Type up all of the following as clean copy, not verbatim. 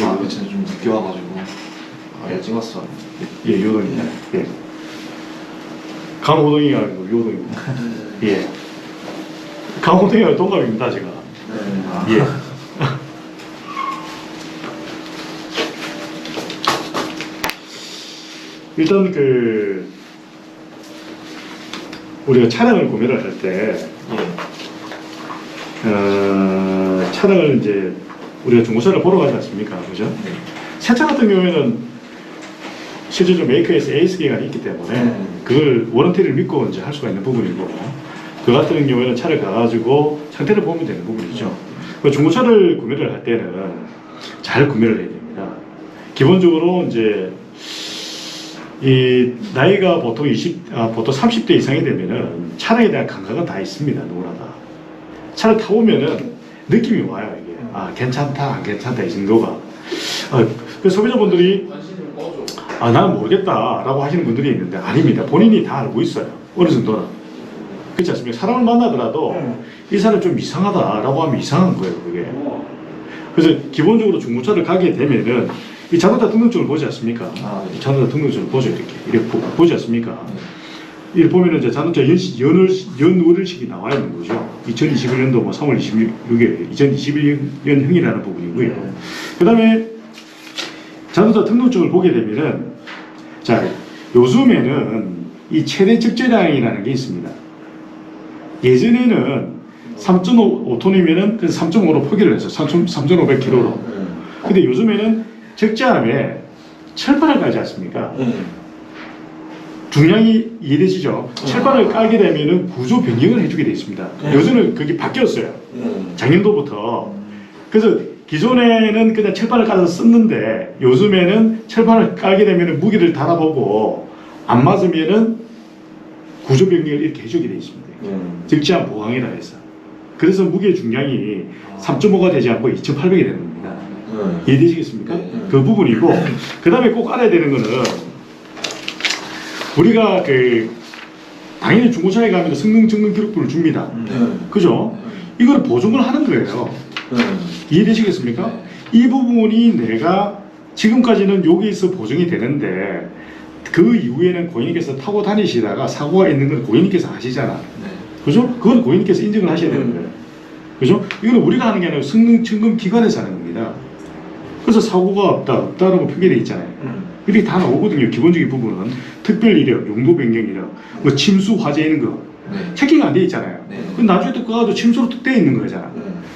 아, 제가 좀 늦게 와가지고 예, 찍었어. 예, 요동입니다. 예. 강호동이가 아니고 요동입니다. 예. 강호동이가 동갑입니다, 제가. 네. 아, 예. 일단 우리가 차량을 구매를 할 때 차량을 이제 우리가 중고차를 보러 가지 않습니까, 그죠? 새 차 같은 경우에는 실제로 메이커에서 AS 기간이 있기 때문에 그걸 워런티를 믿고 이제 할 수가 있는 부분이고, 그 같은 경우에는 차를 가가지고 상태를 보면 되는 부분이죠. 중고차를 구매를 할 때는 잘 구매를 해야 됩니다. 기본적으로 이제 이 나이가 보통 30대 이상이 되면은 차량에 대한 감각은 다 있습니다. 누구나 다. 차를 타보면은 느낌이 와요, 이게. 아, 괜찮다, 안 괜찮다, 이 정도가. 그 소비자분들이 나는 모르겠다 라고 하시는 분들이 있는데 아닙니다. 본인이 다 알고 있어요. 어느 정도는. 그렇지 않습니까? 사람을 만나더라도 이 사람 좀 이상하다 라고 하면 이상한 거예요, 그게. 그래서 기본적으로 중고차를 가게 되면은 이 자동차 등록증을 보지 않습니까? 네. 자동차 등록증을 보죠, 이렇게 보지 않습니까? 이렇게 보면은 이제 자동차 연월식이 나와 있는 거죠. 2021년도 3월 26일 2021년형이라는 부분이고요. 그 다음에 자동차 등록증을 보게 되면은, 자, 요즘에는 이 최대 적재량이라는 게 있습니다. 예전에는 3.5톤이면은 그래서 3.5로 포기를 했어요. 3,500km로. 근데 요즘에는 적재함에 철판을 깔지 않습니까? 중량이 이해되시죠? 철판을 깔게 되면은 구조 변경을 해주게 되어 있습니다. 요즘은 그게 바뀌었어요. 작년도부터. 그래서 기존에는 그냥 철판을 깔아서 썼는데 요즘에는 철판을 깔게 되면은 무게를 달아보고 안 맞으면은 구조 변경을 이렇게 해주게 되어 있습니다. 적재함 보강이라 해서. 그래서 무게 중량이 3.5가 되지 않고 2,800이 되는 겁니다. 이해되시겠습니까? 그 부분이고, 그 다음에 꼭 알아야 되는 거는 우리가 당연히 중고차에 가면 성능 증명 기록부를 줍니다. 그죠? 이걸 보증을 하는 거예요. 이해되시겠습니까? 이 부분이 내가 지금까지는 여기서 보증이 되는데 그 이후에는 고객님께서 타고 다니시다가 사고가 있는 걸 고객님께서 아시잖아. 그죠? 그건 고객님께서 인정을 하셔야 되는 거예요. 그죠? 이거는 우리가 하는 게 아니라 성능 점검 기관에서 하는 겁니다. 그래서 사고가 없다라고 표기되어 있잖아요. 이렇게 다 나오거든요. 기본적인 부분은 특별 이력, 용도 변경 이력, 뭐 침수 화재 있는 거 체크가 안 돼 있잖아요. 그럼 나중에 또 그거 침수로 특대해 있는 거잖아.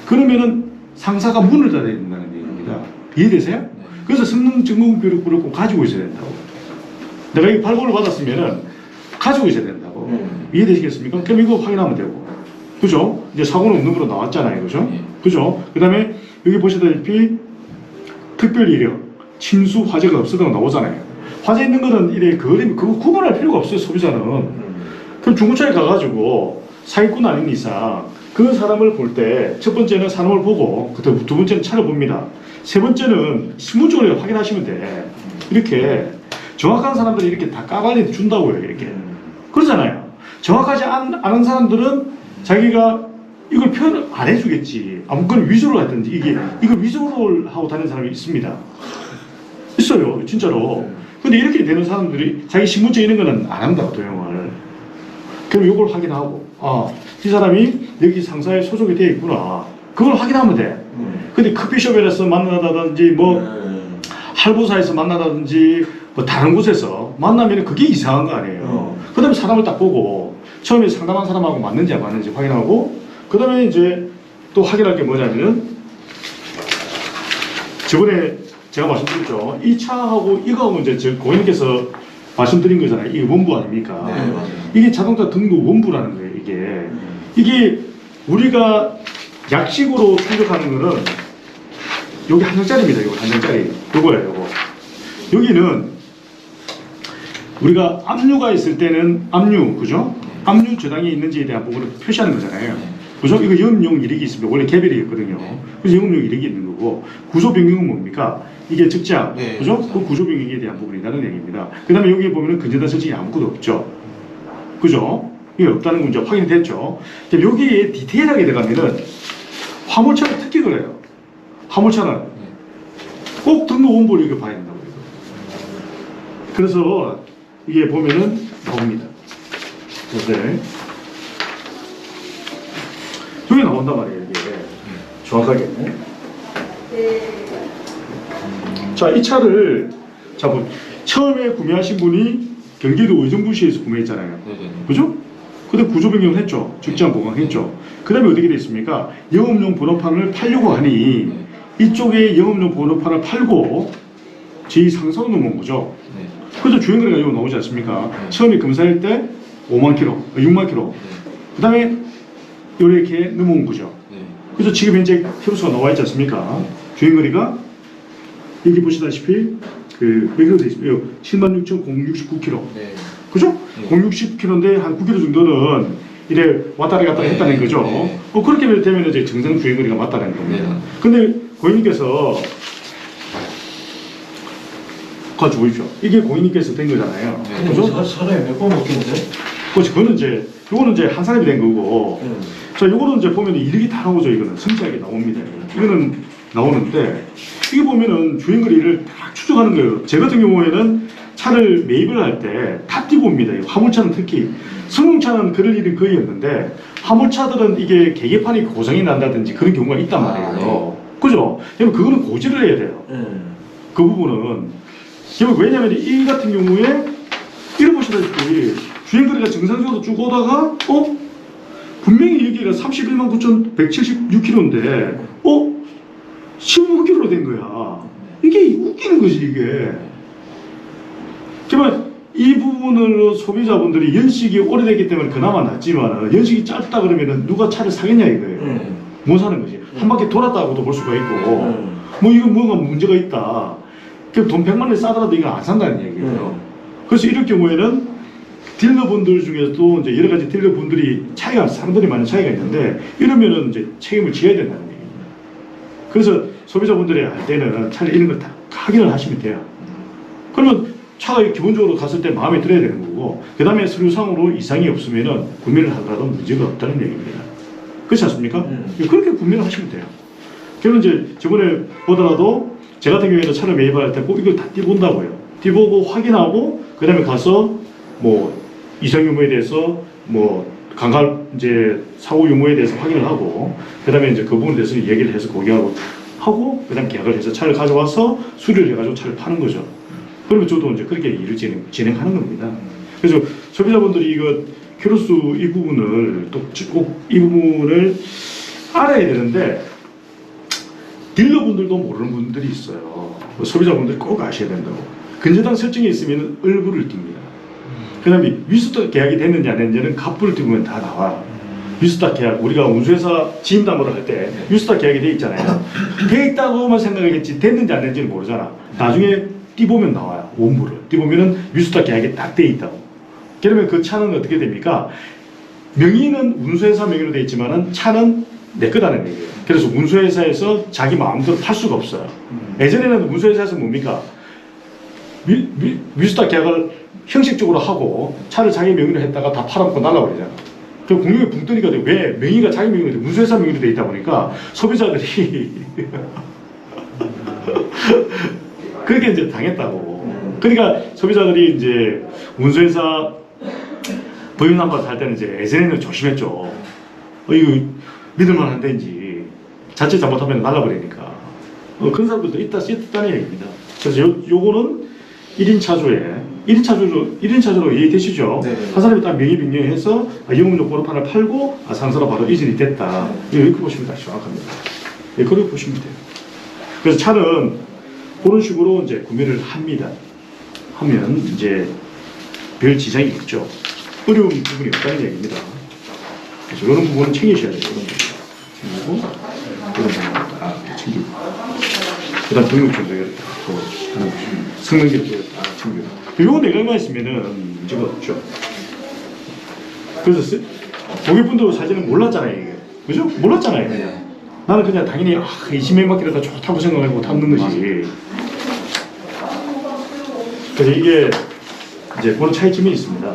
그러면은 상사가 문을 닫아야 된다는 얘기입니다. 이해되세요? 그래서 성능 점검 기록부를 꼭 가지고 있어야 된다고. 내가 이 발급을 받았으면은 가지고 있어야 된다고. 이해되시겠습니까? 그럼 이거 확인하면 되고. 그죠? 이제 사고는 없는 걸로 나왔잖아요. 그죠? 그죠? 그 다음에 여기 보시다시피 특별 이력, 침수 화재가 없었다고 나오잖아요. 화재 있는 거는 그거 구분할 필요가 없어요, 소비자는. 그럼 중고차에 가가지고 사기꾼 아닌 이상 그 사람을 볼 때 첫 번째는 사람을 보고 두 번째는 차를 봅니다. 세 번째는 신분증을 확인하시면 돼. 이렇게 정확한 사람들이 이렇게 다 까발리 준다고요, 이렇게. 그러잖아요. 정확하지 않은 사람들은 자기가 이걸 표현을 안 해주겠지. 아무거나 위조를 하든지 이걸 위조를 하고 다니는 사람이 있습니다. 있어요, 진짜로. 근데 이렇게 되는 사람들이 자기 신분증 있는 거는 안 한다고, 도용을. 그럼 이걸 확인하고, 이 사람이 여기 상사에 소속이 되어 있구나. 그걸 확인하면 돼. 근데 커피숍에서 만나다든지, 할부사에서 만나다든지, 다른 곳에서 만나면 그게 이상한 거 아니에요. 그 다음에 사람을 딱 보고, 처음에 상담한 사람하고 맞는지 안 맞는지 확인하고, 그 다음에 이제 또 확인할 게 뭐냐면은, 저번에 제가 말씀드렸죠. 이 차하고 이거하고 이제 고객님께서 말씀드린 거잖아요. 이게 원부 아닙니까? 네, 맞아요. 이게 자동차 등록 원부라는 거예요, 이게. 이게 우리가 약식으로 충족하는 거는 여기 한 장짜리입니다. 이거 한 장짜리. 요거예요, 요거. 여기는 우리가 압류가 있을 때는 압류, 그죠? 압류 저당이 있는지에 대한 부분을 표시하는 거잖아요. 그죠? 이거 영업용 이력이 있습니다. 원래 개별이었거든요. 그래서 영업용 이력이 있는 거고, 구조 변경은 뭡니까? 이게 적재함, 그죠? 그 구조 변경에 대한 부분이라는 얘기입니다. 그 다음에 여기 보면은 근저당 설정이 아무것도 없죠. 그죠? 이게 없다는 건 이제 확인이 됐죠. 여기에 디테일하게 들어가면은 화물차는 특히 그래요. 화물차는 꼭 이거 원본을 이렇게 봐야 된다고. 그래서 이게 보면은 나옵니다. 네. 여기 나온단 말이에요, 이게. 정확하게. 자, 이 차를, 자, 뭐, 처음에 구매하신 분이 경기도 의정부시에서 구매했잖아요. 그죠? 근데 구조 변경을 했죠. 직장 보강했죠. 그 다음에 어떻게 됐습니까? 영업용 번호판을 팔려고 하니, 이쪽에 영업용 번호판을 팔고, 제2상사로 넘어온 거죠. 그래서 주행거리가 이거 나오지 않습니까? 처음에 검사할 때 5만 킬로, 6만 킬로. 그 다음에 이렇게 넘어온 거죠. 그래서 지금 현재 키로수가 나와 있지 않습니까? 주행거리가 여기 보시다시피 몇 킬로 되어 있습니까? 76,069km. 그죠? 060km인데 한 9km 정도는 이래 왔다리 갔다리 했다는 거죠. 그렇게 되면 이제 정상 주행거리가 맞다는 겁니다. 근데 고객님께서 가지고 보십시오. 이게 고객님께서 된 거잖아요. 그죠? 사람이 몇 번 먹겠는데? 그렇지. 요거는 이제 한 사람이 된 거고. 자, 요거는 이제 보면 이력이 다 나오죠. 이거는 성취하게 나옵니다. 이거는 나오는데, 이게 보면은 주행거리를 딱 추적하는 거예요. 제 같은 경우에는 차를 매입을 할 때 다 띄고 옵니다. 화물차는 특히. 승용차는 그럴 일이 거의 없는데, 화물차들은 이게 계기판이 고장이 난다든지 그런 경우가 있단 말이에요. 그죠? 그러면 그거는 고지를 해야 돼요. 그 부분은. 왜냐면 이 같은 경우에 이를 보시다시피 주행거리가 정상적으로 쭉 오다가 분명히 여기가 31만 9,176km인데 15km로 된 거야. 이게 웃기는 거지 이게. 그러면 이 부분으로 소비자분들이 연식이 오래됐기 때문에 그나마 낫지만 연식이 짧다 그러면은 누가 차를 사겠냐 이거예요. 못 사는 거지. 한 바퀴 돌았다고도 볼 수가 있고 뭐 이거 뭐가 문제가 있다. 돈 100만 원 싸더라도 이거 안 산다는 얘기예요. 그래서 이럴 경우에는 딜러분들 중에서도 이제 여러 가지 딜러분들이 상당히 많은 차이가 있는데 이러면은 이제 책임을 지어야 된다는 얘기입니다. 그래서 소비자분들이 할 때는 차라리 이런 걸 다 확인을 하시면 돼요. 그러면 차가 기본적으로 갔을 때 마음에 들어야 되는 거고, 그 다음에 서류상으로 이상이 없으면은 구매를 하더라도 문제가 없다는 얘기입니다. 그렇지 않습니까? 그렇게 구매를 하시면 돼요. 그러면 이제 저번에 보더라도 제 같은 경우에는 차를 매입할 때 꼭 이걸 다 띄본다고요. 띄보고 확인하고 그 다음에 가서 뭐 이상 유무에 대해서 뭐 강갈 이제 사고 유무에 대해서 확인을 하고 그 다음에 이제 그 부분에 대해서 얘기를 해서 고객하고 하고 그 다음 계약을 해서 차를 가져와서 수리를 해가지고 차를 파는 거죠. 그러면 저도 이제 그렇게 일을 진행하는 겁니다. 그래서 소비자분들이 이거 키로수 이 부분을 또 꼭 이 부분을 알아야 되는데 딜러분들도 모르는 분들이 있어요. 소비자분들이 꼭 아셔야 된다고. 근저당 설정에 있으면 얼굴을 띱니다. 그 다음에 위스탁 계약이 됐는지 안 됐는지는 갑부를 띄우면 다 나와요. 위스탁 계약, 우리가 운수회사 지인담보를 할 때 위스탁 계약이 돼 있잖아요. 돼 있다고만 생각하겠지 됐는지 안 됐는지는 모르잖아. 나중에 띄보면 나와요. 원부를. 띄보면은 위스탁 계약이 딱 돼 있다고. 그러면 그 차는 어떻게 됩니까? 명의는 운수회사 명의로 돼 있지만은 차는 내 거다는 얘기예요. 그래서 운수회사에서 자기 마음대로 팔 수가 없어요. 예전에는 운수회사에서 뭡니까? 위스탁 계약을 형식적으로 하고 차를 자기 명의로 했다가 다 팔아먹고 날라버리잖아. 그 공룡이 붕 뜨니까 왜 명의가 자기 명의로 돼, 운수회사 명의로 돼 있다 보니까 소비자들이 그렇게 이제 당했다고. 그러니까 소비자들이 이제 운수회사 보유남바 살 때는 이제 예전에는 조심했죠. 이거 믿을만한 데인지 자칫 잘못하면 날라버리니까. 그런 사람들도 있다는 얘기입니다. 그래서 요거는 1인 차주로 이해되시죠? 네. 한 사람이 딱 명의 변경해서 영업용 번호판을 팔고 상사로 바로 이전이 됐다. 이렇게 보시면 다 정확합니다. 네, 그렇게 보시면 돼요. 그래서 차는 그런 식으로 이제 구매를 합니다. 하면 이제 별 지장이 없죠. 어려운 부분이 없다는 얘기입니다. 그래서 이런 부분은 챙기셔야 돼요. 이런 부분. 챙기고, 이런 부분 딱 챙기고. 그 다음 등록증도 이렇게 하는 거죠. 성능기도 딱 챙기고. 이거 내가 얼마 있으면은 문제가 없죠. 그래서 고객분들 사진은 몰랐잖아요, 이게. 그죠? 몰랐잖아요, 그냥. 나는 그냥 당연히 20명 받기라도 좋다고 생각하고 담는 거지. 그래서 이게 이제 그런 차이점이 있습니다.